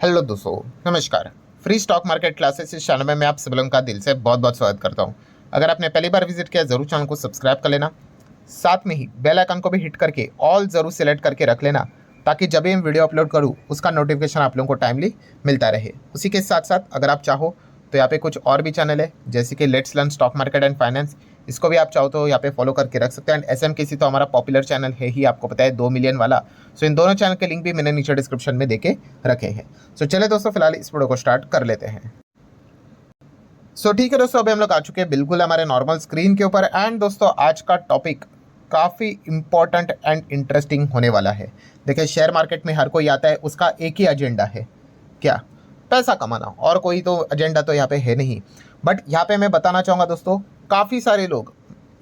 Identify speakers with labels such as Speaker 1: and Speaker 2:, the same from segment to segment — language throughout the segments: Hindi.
Speaker 1: हेलो दोस्तों, नमस्कार। फ्री स्टॉक मार्केट क्लासेस इस चैनल में आप सभी लोगों का दिल से बहुत बहुत स्वागत करता हूं। अगर आपने पहली बार विजिट किया जरूर चैनल को सब्सक्राइब कर लेना, साथ में ही बेल आइकन को भी हिट करके ऑल जरूर सेलेक्ट करके रख लेना, ताकि जब भी मैं वीडियो अपलोड करूँ उसका नोटिफिकेशन आप लोगों को टाइमली मिलता रहे। उसी के साथ साथ अगर आप चाहो तो यहाँ पे कुछ और भी चैनल है, जैसे कि let's learn stock market and finance, इसको भी आप चाहो तो यहाँ पे फॉलो करके रख सकते हैं। एंड SMKC तो हमारा पॉपुलर चैनल है ही, आपको पता है 2 मिलियन वाला। सो इन दोनों चैनल के लिंक भी मैंने नीचे डिस्क्रिप्शन में देके रखे हैं। सो चले दोस्तों, फिलहाल इस वीडियो को स्टार्ट कर लेते हैं। सो ठीक है दोस्तों, अभी हम लोग आ चुके हैं बिल्कुल हमारे नॉर्मल स्क्रीन के ऊपर। एंड दोस्तों, आज का टॉपिक काफ़ी इंपॉर्टेंट एंड इंटरेस्टिंग होने वाला है। देखिए, शेयर मार्केट में हर कोई आता है, उसका एक ही एजेंडा है, क्या? पैसा कमाना। और कोई तो एजेंडा तो यहाँ पे है नहीं। बट यहाँ पे मैं बताना चाहूँगा दोस्तों, काफ़ी सारे लोग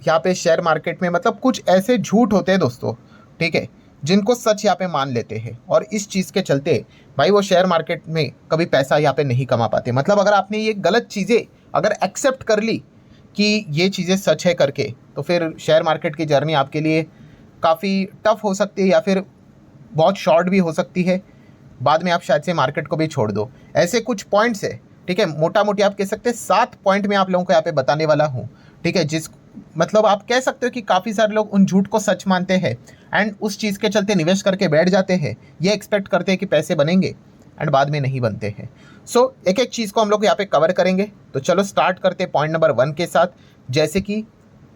Speaker 1: यहाँ पे शेयर मार्केट में मतलब कुछ ऐसे झूठ होते हैं दोस्तों, ठीक है, जिनको सच यहाँ पे मान लेते हैं। और इस चीज़ के चलते भाई वो शेयर मार्केट में कभी पैसा यहाँ पे नहीं कमा पाते। मतलब अगर आपने ये गलत चीज़ें अगर एक्सेप्ट कर ली कि ये चीज़ें सच है करके, तो फिर शेयर मार्केट की जर्नी आपके लिए काफ़ी टफ हो सकती है, या फिर बहुत शॉर्ट भी हो सकती है। बाद में आप शायद से मार्केट को भी छोड़ दो। ऐसे कुछ पॉइंट्स है, ठीक है, मोटा मोटी आप कह सकते हैं 7 पॉइंट में आप लोगों को यहाँ पे बताने वाला हूँ, ठीक है। जिस मतलब आप कह सकते हो कि काफ़ी सारे लोग उन झूठ को सच मानते हैं एंड उस चीज़ के चलते निवेश करके बैठ जाते हैं, ये एक्सपेक्ट करते हैं कि पैसे बनेंगे एंड बाद में नहीं बनते हैं। सो एक एक चीज़ को हम लोग यहाँ पे कवर करेंगे। तो चलो स्टार्ट करते हैं पॉइंट नंबर 1 के साथ, जैसे कि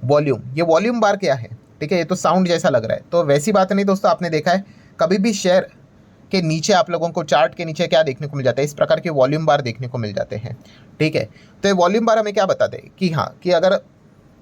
Speaker 1: वॉल्यूम। ये वॉल्यूम बार क्या है? ठीक है, ये तो साउंड जैसा लग रहा है, तो वैसी बात नहीं दोस्तों। आपने देखा है कभी भी शेयर के नीचे आप लोगों को चार्ट के नीचे क्या देखने को मिल जाता है? इस प्रकार के वॉल्यूम बार देखने को मिल जाते हैं, ठीक है। तो ये वॉल्यूम बार हमें क्या बताते हैं कि हाँ, कि अगर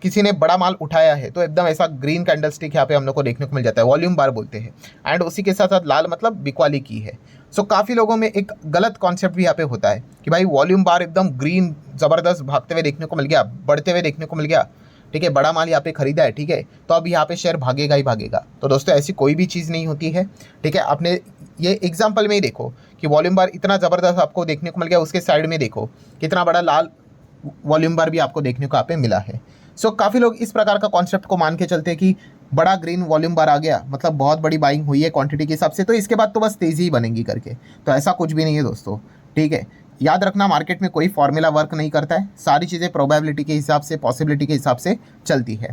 Speaker 1: किसी ने बड़ा माल उठाया है तो एकदम ऐसा ग्रीन कैंडलस्टिक यहाँ पे हम लोग को देखने को मिल जाता है, वॉल्यूम बार बोलते हैं। एंड उसी के साथ साथ लाल मतलब बिकवाली की है। सो काफ़ी लोगों में एक गलत कॉन्सेप्ट भी यहाँ पे होता है कि भाई वॉल्यूम बार एकदम ग्रीन ज़बरदस्त भागते हुए देखने को मिल गया, बढ़ते हुए देखने को मिल गया, ठीक है, बड़ा माल यहाँ पे खरीदा है, ठीक है, तो अब यहाँ पे शेयर भागेगा ही भागेगा। तो दोस्तों, ऐसी कोई भी चीज़ नहीं होती है, ठीक है। आपने ये एग्जाम्पल में ही देखो कि वॉल्यूम बार इतना ज़बरदस्त आपको देखने को मिल गया, उसके साइड में देखो कितना बड़ा लाल वॉल्यूम बार भी आपको देखने को यहाँ पे मिला है। सो काफ़ी लोग इस प्रकार का कॉन्सेप्ट को मान के चलते हैं कि बड़ा ग्रीन वॉल्यूम बार आ गया मतलब बहुत बड़ी बाइंग हुई है क्वांटिटी के हिसाब से, तो इसके बाद तो बस तेज़ी ही बनेगी करके। तो ऐसा कुछ भी नहीं है दोस्तों, ठीक है। याद रखना, मार्केट में कोई फॉर्मूला वर्क नहीं करता है, सारी चीज़ें प्रोबेबिलिटी के हिसाब से, पॉसिबिलिटी के हिसाब से चलती है।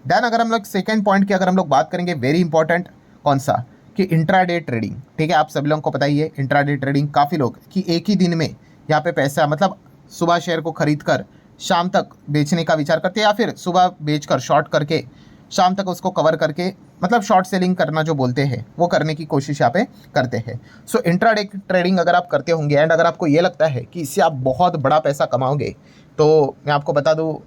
Speaker 1: देन अगर हम लोग सेकेंड पॉइंट की अगर हम लोग बात करेंगे, वेरी इंपॉर्टेंट, कौन सा? कि इंट्राडे ट्रेडिंग, ठीक है। आप सभी लोगों को पता ही है इंट्राडे ट्रेडिंग, काफ़ी लोग कि एक ही दिन में यहाँ पे पैसा मतलब सुबह शेयर को खरीद कर शाम तक बेचने का विचार करते हैं, या फिर सुबह बेचकर शॉर्ट करके शाम तक उसको कवर करके मतलब शॉर्ट सेलिंग करना जो बोलते हैं वो करने की कोशिश यहाँ पे करते हैं। सो इंट्राडे ट्रेडिंग अगर आप करते होंगे एंड अगर आपको ये लगता है कि इससे आप बहुत बड़ा पैसा कमाओगे, तो मैं आपको बता दूँ,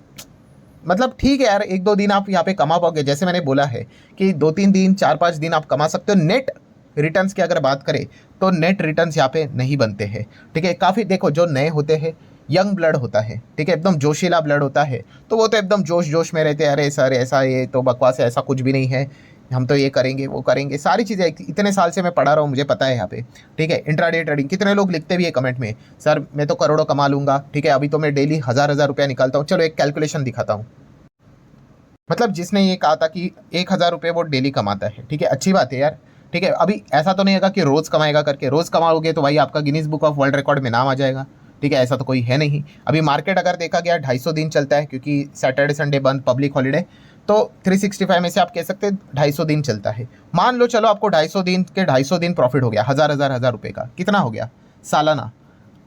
Speaker 1: मतलब ठीक है यार, 1-2 दिन आप यहाँ पे कमा पाओगे। जैसे मैंने बोला है कि 2-3 दिन, 4-5 दिन आप कमा सकते हो। नेट रिटर्न्स की अगर बात करें तो नेट रिटर्न्स यहाँ पे नहीं बनते हैं, ठीक है। काफ़ी देखो, जो नए होते हैं, यंग ब्लड होता है, ठीक है, एकदम जोशीला ब्लड होता है, तो वो तो एकदम जोश जोश में रहते हैं। अरे सर ऐसा, ये तो बकवास है, ऐसा कुछ भी नहीं है, हम तो ये करेंगे वो करेंगे, सारी चीज़ें इतने साल से मैं पढ़ा रहा हूँ, मुझे पता है यहाँ पे, ठीक है। इंट्राडे ट्रेडिंग कितने लोग लिखते भी है कमेंट में, सर मैं तो करोड़ों कमा लूँगा, ठीक है, अभी तो मैं डेली हज़ार रुपया निकालता हूँ। चलो एक कैलकुलेशन दिखाता हूँ। मतलब जिसने ये कहा था कि 1,000 रुपये वो डेली कमाता है, ठीक है, अच्छी बात है यार, ठीक है। अभी ऐसा तो नहीं होगा कि रोज़ कमाएगा करके, रोज़ कमाओगे तो भाई आपका Guinness book of world record में नाम आ जाएगा, ठीक है, ऐसा तो कोई है नहीं। अभी मार्केट अगर देखा गया 250 दिन चलता है, क्योंकि सैटरडे संडे बंद, पब्लिक हॉलीडे, तो 365 में से आप कह सकते हैं 250 दिन चलता है। मान लो चलो आपको 250 दिन के 250 दिन प्रॉफिट हो गया, हज़ार रुपये का, कितना हो गया सालाना?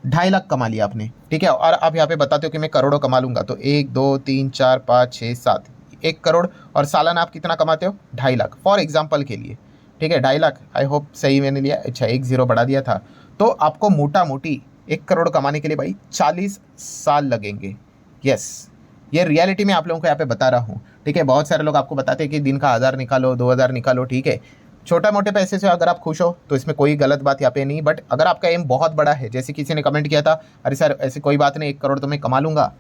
Speaker 1: 2.5 लाख कमा लिया आपने, ठीक है। और आप यहाँ पे बताते हो कि मैं करोड़ों कमा लूँगा, तो 1 2 3 4 5 6 7, 1 करोड़। और सालाना आप कितना कमाते हो? 2.5 लाख, फॉर एग्जाम्पल के लिए, ठीक है, 2.5 लाख। आई होप सही मैंने लिया, अच्छा 1 0 बढ़ा दिया था। तो आपको मोटा मोटी 1 करोड़ कमाने के लिए भाई 40 साल लगेंगे। यस, ये रियलिटी में आप लोगों को यहाँ पे बता रहा हूँ, ठीक है। बहुत सारे लोग आपको बताते हैं कि दिन का 1000 निकालो, 2000 निकालो, ठीक है। छोटा मोटे पैसे से अगर आप खुश हो तो इसमें कोई गलत बात यहाँ पे नहीं। बट अगर आपका एम बहुत बड़ा है, जैसे किसी ने कमेंट किया था, अरे सर ऐसी कोई बात नहीं, 1 करोड़ तो मैं कमा लूँगा,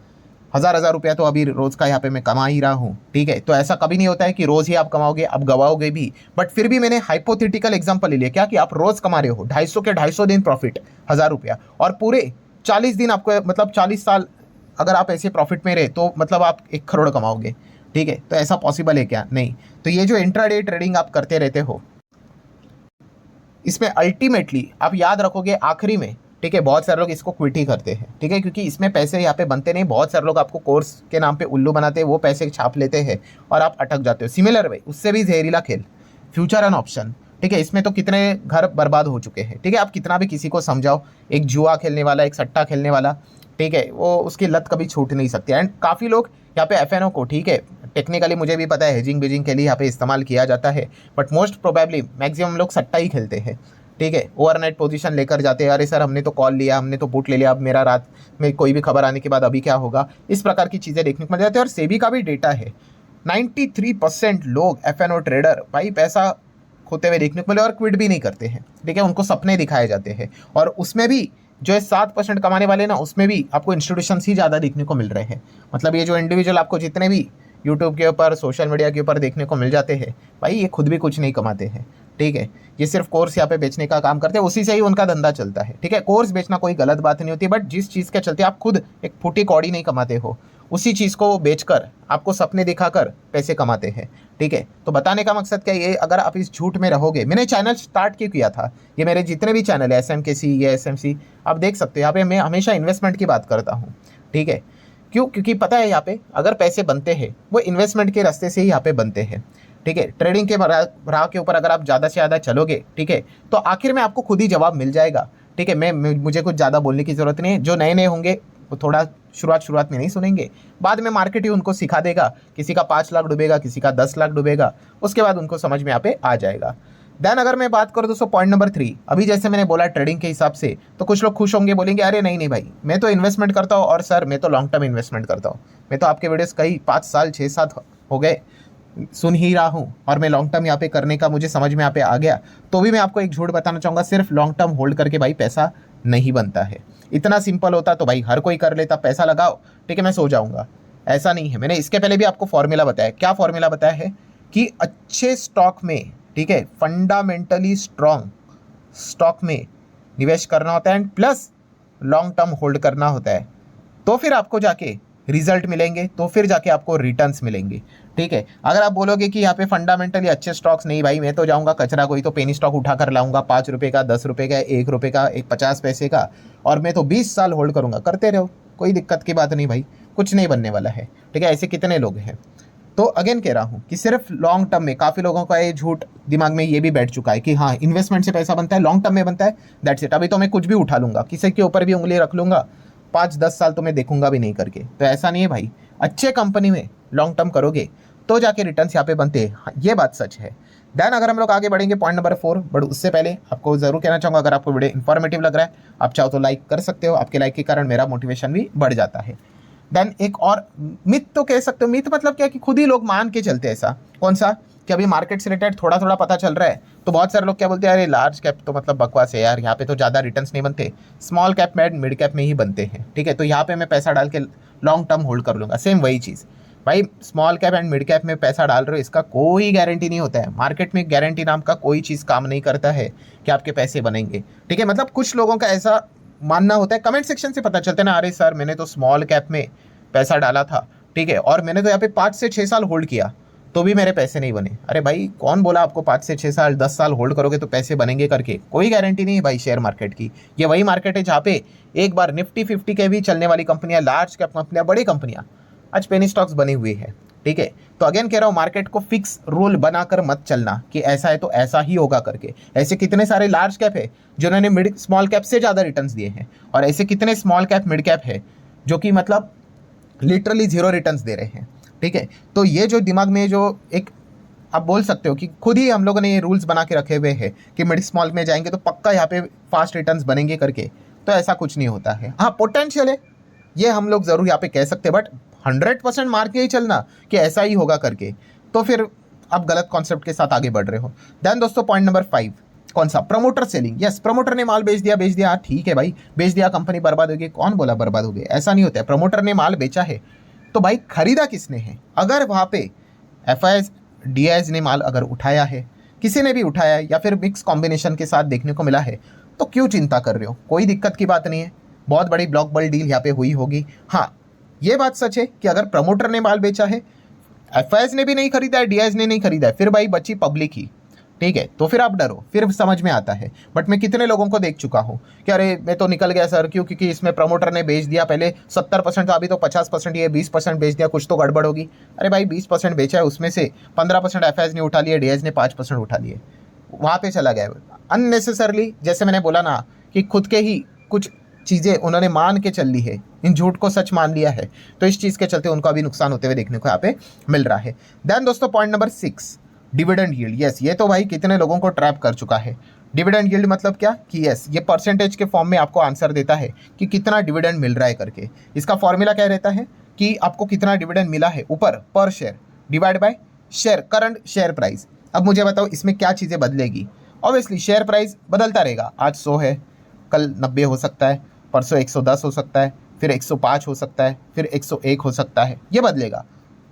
Speaker 1: हज़ार रुपया तो अभी रोज़ का यहाँ पे मैं कमा ही रहा हूँ, ठीक है। तो ऐसा कभी नहीं होता है कि रोज़ ही आप कमाओगे, आप गवाओगे भी। बट फिर भी मैंने हाइपोथेटिकल एग्जांपल ले लिया, क्या कि आप रोज़ कमा रहे हो 250 के 250 दिन प्रॉफिट, 1000 रुपया, और पूरे 40 दिन आपको मतलब 40 साल अगर आप ऐसे प्रॉफिट में रहे तो मतलब आप 1 करोड़ कमाओगे, ठीक है। तो ऐसा पॉसिबल है क्या? नहीं। तो ये जो इंट्राडे ट्रेडिंग आप करते रहते हो, इसमें अल्टीमेटली आप याद रखोगे आखिरी में ठीक है, बहुत सारे लोग इसको क्विट ही करते हैं, ठीक है, क्योंकि इसमें पैसे यहाँ पे बनते नहीं। बहुत सारे लोग आपको कोर्स के नाम पे उल्लू बनाते हैं, वो पैसे छाप लेते हैं और आप अटक जाते हो। सिमिलर वे उससे भी जहरीला खेल फ्यूचर एंड ऑप्शन, ठीक है, इसमें तो कितने घर बर्बाद हो चुके हैं, ठीक है। आप कितना भी किसी को समझाओ, एक जुआ खेलने वाला, एक सट्टा खेलने वाला, ठीक है, वो उसकी लत कभी छूट नहीं सकती। एंड काफ़ी लोग यहाँ पे एफएनओ को, ठीक है, टेक्निकली मुझे भी पता है हेजिंग बेजिंग के लिए यहाँ पे इस्तेमाल किया जाता है, बट मोस्ट प्रोबेबली मैक्सिमम लोग सट्टा ही खेलते हैं, ठीक है। ओवरनाइट पोजीशन लेकर जाते हैं, अरे सर हमने तो कॉल लिया, हमने तो पुट ले लिया, अब मेरा रात में कोई भी खबर आने के बाद अभी क्या होगा, इस प्रकार की चीज़ें देखने को मिल जाती है। और सेबी का भी डेटा है, 93% लोग एफएनओ ट्रेडर भाई पैसा खोते हुए देखने को मिले और क्विट भी नहीं करते हैं, ठीक है, उनको सपने दिखाए जाते हैं। और उसमें भी जो है 7% कमाने वाले ना, उसमें भी आपको इंस्टीट्यूशंस ही ज़्यादा देखने को मिल रहे हैं। मतलब ये जो इंडिविजुअल आपको जितने भी यूट्यूब के ऊपर, सोशल मीडिया के ऊपर देखने को मिल जाते हैं, भाई ये खुद भी कुछ नहीं कमाते हैं, ठीक है। ये सिर्फ कोर्स यहाँ पे बेचने का काम करते हैं, उसी से ही उनका धंधा चलता है, ठीक है। कोर्स बेचना कोई गलत बात नहीं होती, बट जिस चीज़ के चलते आप खुद एक फूटी कौड़ी नहीं कमाते हो, उसी चीज़ को वो बेचकर आपको सपने दिखाकर पैसे कमाते हैं, ठीक है। तो बताने का मकसद क्या है, ये अगर आप इस झूठ में रहोगे, मैंने चैनल स्टार्ट क्यों किया था, ये मेरे जितने भी चैनल है SMKC या SMC, आप देख सकते हो यहाँ पे मैं हमेशा इन्वेस्टमेंट की बात करता हूँ, ठीक है। क्यों? क्योंकि पता है यहाँ पे अगर पैसे बनते हैं वो इन्वेस्टमेंट के रास्ते से ही यहाँ पे बनते हैं, ठीक है। ट्रेडिंग के राह के ऊपर अगर आप ज़्यादा से ज़्यादा चलोगे, ठीक है, तो आखिर में आपको खुद ही जवाब मिल जाएगा, ठीक है। मुझे कुछ ज़्यादा बोलने की ज़रूरत नहीं है। जो नए नए होंगे वो थोड़ा शुरुआत में नहीं सुनेंगे, बाद में मार्केट ही उनको सिखा देगा, किसी का 5 लाख डूबेगा, किसी का 10 लाख डूबेगा, उसके बाद उनको समझ में यहाँ पे आ जाएगा। देन अगर मैं बात करूँ दोस्तों पॉइंट नंबर 3, अभी जैसे मैंने बोला ट्रेडिंग के हिसाब से, तो कुछ लोग खुश होंगे, बोलेंगे अरे नहीं भाई मैं तो इन्वेस्टमेंट करता हूँ, और सर मैं तो लॉन्ग टर्म इन्वेस्टमेंट करता हूँ, मैं तो आपके वीडियोस कई 5 साल 6 7 हो गए सुन ही रहा हूँ, और मैं लॉन्ग टर्म यहाँ पे करने का मुझे समझ में यहाँ पे आ गया। तो भी मैं आपको एक झूठ बताना चाहूँगा, सिर्फ लॉन्ग टर्म होल्ड करके भाई पैसा नहीं बनता है। इतना सिंपल होता तो भाई हर कोई कर लेता, पैसा लगाओ, ठीक है, मैं सो जाऊँगा। ऐसा नहीं है। मैंने इसके पहले भी आपको फॉर्मूला बताया। क्या फॉर्मूला बताया है कि अच्छे स्टॉक में, ठीक है, फंडामेंटली स्ट्रॉन्ग स्टॉक में निवेश करना होता है, and plus long term hold करना होता है, तो फिर आपको जाके रिजल्ट मिलेंगे, तो फिर जाके आपको रिटर्न्स मिलेंगे, ठीक है। अगर आप बोलोगे कि यहाँ पे फंडामेंटली अच्छे स्टॉक्स नहीं भाई, मैं तो जाऊँगा कचरा कोई तो पेनी स्टॉक उठा कर लाऊंगा, 5 रुपये का, 10 रुपये का, 1 रुपये का, 50 पैसे का, और मैं तो 20 साल होल्ड करूँगा, करते रहो, कोई दिक्कत की बात नहीं भाई, कुछ नहीं बनने वाला है, ठीक है। ऐसे कितने लोग हैं। तो अगेन कह रहा हूँ कि सिर्फ लॉन्ग टर्म में, काफ़ी लोगों का ये झूठ दिमाग में ये भी बैठ चुका है कि हाँ इन्वेस्टमेंट से पैसा बनता है, लॉन्ग टर्म में बनता है, दैट्स इट। अभी तो मैं कुछ भी उठा लूँगा, किसी के ऊपर भी उंगली रख लूँगा, 5-10 साल तो मैं देखूंगा भी नहीं करके। तो ऐसा नहीं है भाई, अच्छे कंपनी में लॉन्ग टर्म करोगे तो जाके रिटर्न्स यहाँ पे बनते हैं, हाँ, ये बात सच है। देन अगर हम लोग आगे बढ़ेंगे पॉइंट नंबर 4, बट उससे पहले आपको जरूर कहना चाहूँगा, अगर आपको वीडियो इन्फॉर्मेटिव लग रहा है, आप चाहो तो लाइक कर सकते हो, आपके लाइक के कारण मेरा मोटिवेशन भी बढ़ जाता है। देन एक और मिथ तो कह सकते हो, मिथ मतलब क्या कि खुद ही लोग मान के चलते हैं ऐसा, कौन सा, कि अभी मार्केट से रिलेटेड थोड़ा थोड़ा पता चल रहा है, तो बहुत सारे लोग क्या बोलते हैं, अरे लार्ज कैप तो मतलब बकवास है यार, यहाँ पे तो ज़्यादा रिटर्न्स नहीं बनते, स्मॉल कैप में मिड कैप में ही बनते हैं, ठीक है, तो यहाँ पे मैं पैसा डाल के लॉन्ग टर्म होल्ड कर लूँगा। सेम वही चीज़ भाई, small cap and mid cap में पैसा डाल रहे हो, इसका कोई गारंटी नहीं होता है। मार्केट में गारंटी नाम का कोई चीज़ काम नहीं करता है कि आपके पैसे बनेंगे, ठीक है। मतलब कुछ लोगों का ऐसा मानना होता है, कमेंट सेक्शन से पता चलता है ना, अरे सर मैंने तो स्मॉल कैप में पैसा डाला था, ठीक है, और मैंने तो यहाँ पे 5 से 6 साल होल्ड किया तो भी मेरे पैसे नहीं बने। अरे भाई कौन बोला आपको 5 से 6 साल 10 साल होल्ड करोगे तो पैसे बनेंगे करके, कोई गारंटी नहीं है भाई शेयर मार्केट की। ये वही मार्केट है जहाँ पे एक बार निफ्टी 50 के भी चलने वाली कंपनियां, लार्ज कैप कंपनियां, बड़ी कंपनियां आज पेनी स्टॉक्स बनी हुई है, ठीक है। तो अगेन कह रहा हूँ, मार्केट को फिक्स रूल बनाकर मत चलना कि ऐसा है तो ऐसा ही होगा करके। ऐसे कितने सारे लार्ज कैप है जिन्होंने मिड स्मॉल कैप से ज़्यादा रिटर्न्स दिए हैं, और ऐसे कितने स्मॉल कैप मिड कैप है जो कि मतलब लिटरली 0 रिटर्न्स दे रहे हैं, ठीक है। तो ये जो दिमाग में जो एक आप बोल सकते हो कि खुद ही हम लोगों ने ये रूल्स बना के रखे हुए हैं कि मिड स्मॉल में जाएंगे तो पक्का यहाँ पे फास्ट रिटर्न्स बनेंगे करके, तो ऐसा कुछ नहीं होता है। हाँ पोटेंशियल है, ये हम लोग ज़रूर यहाँ पे कह सकते हैं, बट 100% मार के ही चलना कि ऐसा ही होगा करके, तो फिर आप गलत कॉन्सेप्ट के साथ आगे बढ़ रहे हो। देन दोस्तों पॉइंट नंबर 5, कौन सा, प्रमोटर सेलिंग। यस, प्रमोटर ने माल बेच दिया, ठीक है भाई, बेच दिया, कंपनी बर्बाद हो गई, कौन बोला बर्बाद हो गई, ऐसा नहीं होता है। प्रमोटर ने माल बेचा है तो भाई खरीदा किसने है। अगर वहाँ पे FIS DIS ने माल अगर उठाया है, किसी ने भी उठाया है, या फिर मिक्स कॉम्बिनेशन के साथ देखने को मिला है, तो क्यों चिंता कर रहे हो, कोई दिक्कत की बात नहीं है। बहुत बड़ी ब्लॉक बल डील यहाँ पे हुई होगी। हाँ ये बात सच है कि अगर प्रमोटर ने माल बेचा है, FIS ने भी नहीं खरीदा है, DIS ने नहीं खरीदा है, फिर भाई बची पब्लिक ही, ठीक है, तो फिर आप डरो, फिर समझ में आता है। बट मैं कितने लोगों को देख चुका हूँ कि अरे मैं तो निकल गया सर, क्यों? क्योंकि इसमें प्रमोटर ने बेच दिया, पहले 70% था, अभी तो 50%, ये 20% बेच दिया, कुछ तो गड़बड़ होगी। अरे भाई 20% बेचा है, उसमें से 15% एफआईआई ने उठा लिए, डीएज ने 5% उठा लिए, वहाँ पे चला गया अननेसेसरली। जैसे मैंने बोला ना कि खुद के ही कुछ चीज़ें उन्होंने मान के चल ली है, इन झूठ को सच मान लिया है, तो इस चीज़ के चलते उनको अभी नुकसान होते हुए देखने को यहाँ पे मिल रहा है। देन दोस्तों point number 6, dividend yield. Yes, ये तो भाई कितने लोगों को ट्रैप कर चुका है। डिविडेंड यील्ड मतलब क्या कि यस, ये परसेंटेज के फॉर्म में आपको आंसर देता है कि कितना डिविडेंड मिल रहा है करके। इसका फॉर्मूला क्या रहता है कि आपको कितना डिविडेंड मिला है ऊपर पर share divide by share current share price. अब मुझे बताओ इसमें क्या चीज़ें बदलेगी? ऑब्वियसली शेयर प्राइस बदलता रहेगा, आज 100 है, कल 90 हो सकता है, परसों 110 हो सकता है, फिर 105 हो सकता है, फिर 101 हो सकता है, ये बदलेगा।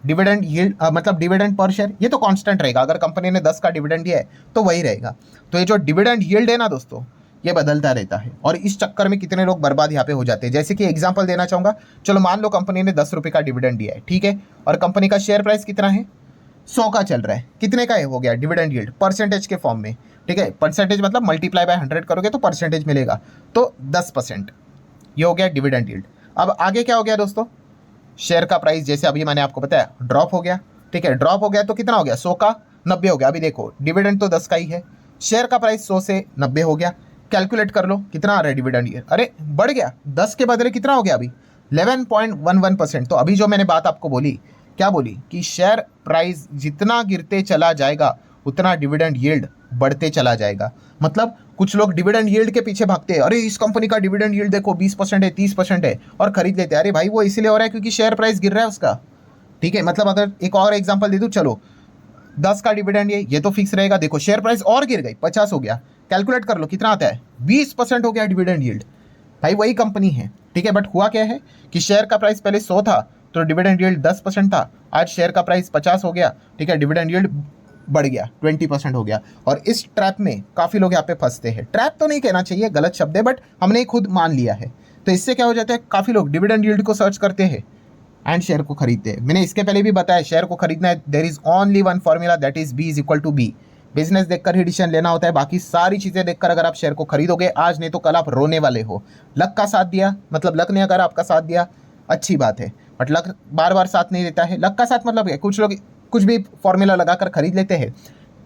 Speaker 1: डिविडेंड यील्ड मतलब डिविडेंड पर शेयर ये तो कांस्टेंट रहेगा। अगर कंपनी ने 10 का डिविडेंड दिया है तो वही रहेगा। तो ये जो डिविडेंड यील्ड है ना दोस्तों, ये बदलता रहता है, और इस चक्कर में कितने लोग बर्बाद यहाँ पे हो जाते हैं। जैसे कि एग्जांपल देना चाहूँगा, चलो मान लो कंपनी ने 10 रुपये का डिविडेंड दिया है, ठीक है, और कंपनी का शेयर प्राइस कितना है, 100 का चल रहा है। कितने का हो गया डिविडेंड यील्ड? परसेंटेज के फॉर्म में, ठीक है, परसेंटेज मतलब मल्टीप्लाई बाय 100 करोगे तो परसेंटेज मिलेगा, तो 10%, ये हो गया डिविडेंड यील्ड। अब आगे क्या हो गया दोस्तों, शेयर का प्राइस जैसे अभी मैंने आपको बताया ड्रॉप हो गया, ठीक है, ड्रॉप हो गया तो कितना हो गया, 100 का 90 हो गया। अभी देखो डिविडेंड तो 10 का ही है, शेयर का प्राइस 100 से 90 हो गया, कैलकुलेट कर लो कितना आ रहा है डिविडेंड ये, अरे बढ़ गया, 10 के बदले कितना हो गया अभी 11.11%। तो अभी जो मैंने बात आपको बोली, क्या बोली कि शेयर प्राइस जितना गिरते चला जाएगा उतना डिविडेंड यील्ड बढ़ते चला जाएगा। मतलब कुछ लोग डिविडेंड यील्ड के पीछे भागते हैं, अरे इस कंपनी का डिविडेंड यील्ड देखो 20% है, 30% है, और खरीद लेते हैं। अरे भाई वो इसलिए हो रहा है क्योंकि शेयर प्राइस गिर रहा है उसका, ठीक है। मतलब अगर एक और एग्जांपल दे दूं, चलो 10 का डिविडेंड ये तो फिक्स रहेगा, देखो शेयर प्राइस और गिर गई 50 हो गया, कैलकुलेट कर लो कितना आता है, 20% हो गया डिविडेंड यील्ड। भाई वही कंपनी है, ठीक है, बट हुआ क्या है कि शेयर का प्राइस पहले 100 था तो डिविडेंड यील्ड 10% था, आज शेयर का प्राइस 50 हो गया, ठीक है, डिविडेंड यील्ड बढ़ गया 20% हो गया। और इस ट्रैप में काफ़ी लोग यहाँ पे फंसते हैं। ट्रैप तो नहीं कहना चाहिए, गलत शब्द है, बट हमने खुद मान लिया है। तो इससे क्या हो जाता है, काफ़ी लोग डिविडेंड यील्ड को सर्च करते हैं एंड शेयर को खरीदते हैं। मैंने इसके पहले भी बताया, शेयर को खरीदना है, there is only one formula, that is B is equal to B। Business देखकर ही डिसीजन लेना होता है, बाकी सारी चीज़ें देखकर अगर आप शेयर को खरीदोगे आज नहीं तो कल आप रोने वाले हो। लक का साथ दिया, मतलब लक ने अगर आपका साथ दिया अच्छी बात है, बट लक बार बार साथ नहीं देता है। लक का साथ मतलब कुछ लोग कुछ भी फॉर्मूला लगाकर खरीद लेते हैं,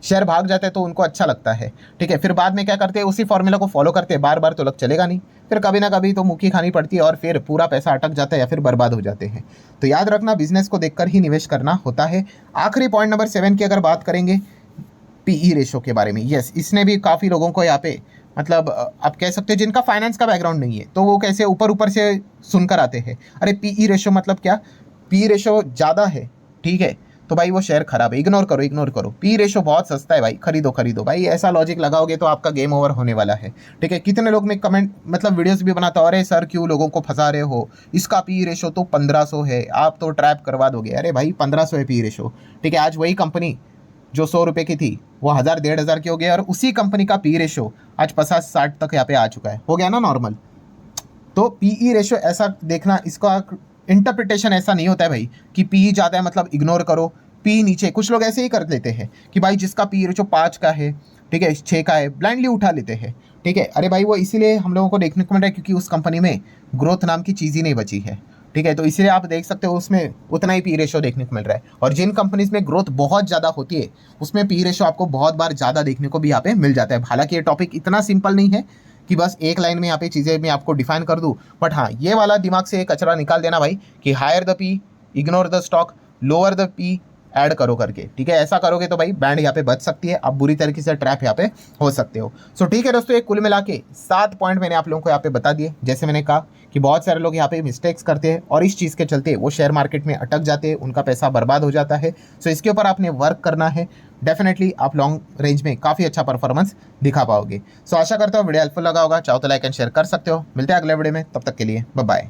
Speaker 1: शेयर भाग जाता है तो उनको अच्छा लगता है, ठीक है, फिर बाद में क्या करते हैं, उसी फॉर्मूला को फॉलो करते हैं, बार बार तो लग चलेगा नहीं, फिर कभी ना कभी तो मुक्की खानी पड़ती है और फिर पूरा पैसा अटक जाता है या फिर बर्बाद हो जाते हैं। तो याद रखना, बिजनेस को देखकर ही निवेश करना होता है। आखिरी पॉइंट नंबर 7 की अगर बात करेंगे, PE रेशो के बारे में। यस, इसने भी काफ़ी लोगों को यहाँ पे, मतलब आप कह सकते हैं जिनका फाइनेंस का बैकग्राउंड नहीं है तो वो कैसे ऊपर ऊपर से सुनकर आते हैं, अरे PE रेशो मतलब क्या, PE रेशो ज़्यादा है, ठीक है, तो भाई वो शेयर खराब है, इग्नोर करो इग्नोर करो। PE रेशो बहुत सस्ता है भाई, खरीदो खरीदो भाई, ऐसा लॉजिक लगाओगे तो आपका गेम ओवर होने वाला है, ठीक है। कितने लोग में कमेंट मतलब वीडियोस भी बनाता हो, अरे सर क्यों लोगों को फंसा रहे हो, इसका PE रेशो तो 1500 है, आप तो ट्रैप करवा दोगे। अरे भाई 1500 है PE रेशो, ठीक है, आज वही कंपनी जो 100 रुपये की थी वो 1000 1500 की हो गई, और उसी कंपनी का PE रेशो आज 50-60 तक यहाँ पे आ चुका है, हो गया ना नॉर्मल। तो PE रेशो ऐसा देखना, इसका इंटरप्रिटेशन ऐसा नहीं होता है भाई कि PE ज़्यादा है मतलब इग्नोर करो, PE नीचे। कुछ लोग ऐसे ही कर लेते हैं कि भाई जिसका PE रेशो 5 का है, ठीक है, 6 का है, ब्लाइंडली उठा लेते हैं, ठीक है। अरे भाई वो इसीलिए हम लोगों को देखने को मिल रहा है क्योंकि उस कंपनी में ग्रोथ नाम की चीज़ ही नहीं बची है, ठीक है। तो इसलिए आप देख सकते हो उसमें उतना ही PE रेशो देखने को मिल रहा है, और जिन कंपनीज में ग्रोथ बहुत ज़्यादा होती है उसमें PE रेशो आपको बहुत बार ज़्यादा देखने को भी यहाँ पे मिल जाता है। हालांकि ये टॉपिक इतना सिंपल नहीं है कि बस एक लाइन में यहाँ पे चीज़ें मैं आपको डिफाइन कर दूँ, बट हाँ ये वाला दिमाग से कचरा निकाल देना भाई कि higher the PE ignore the stock, lower the PE add करो करके, ठीक है। ऐसा करोगे तो भाई बैंड यहाँ पे बच सकती है, आप बुरी तरीके से ट्रैप यहाँ पे हो सकते हो। सो ठीक है दोस्तों, ये कुल मिला के 7 पॉइंट मैंने आप लोगों को यहाँ पे बता दिए। जैसे मैंने कहा कि बहुत सारे लोग यहाँ पे मिस्टेक्स करते हैं और इस चीज़ के चलते वो शेयर मार्केट में अटक जाते हैं, उनका पैसा बर्बाद हो जाता है। सो इसके ऊपर आपने वर्क करना है, डेफिनेटली आप लॉन्ग रेंज में काफ़ी अच्छा परफॉर्मेंस दिखा पाओगे। सो आशा करता हूँ वीडियो हेल्पफुल लगा होगा, चाहो तो लाइक एंड शेयर कर सकते हो। मिलते हैं अगले वीडियो में, तब तक के लिए बाय बाय।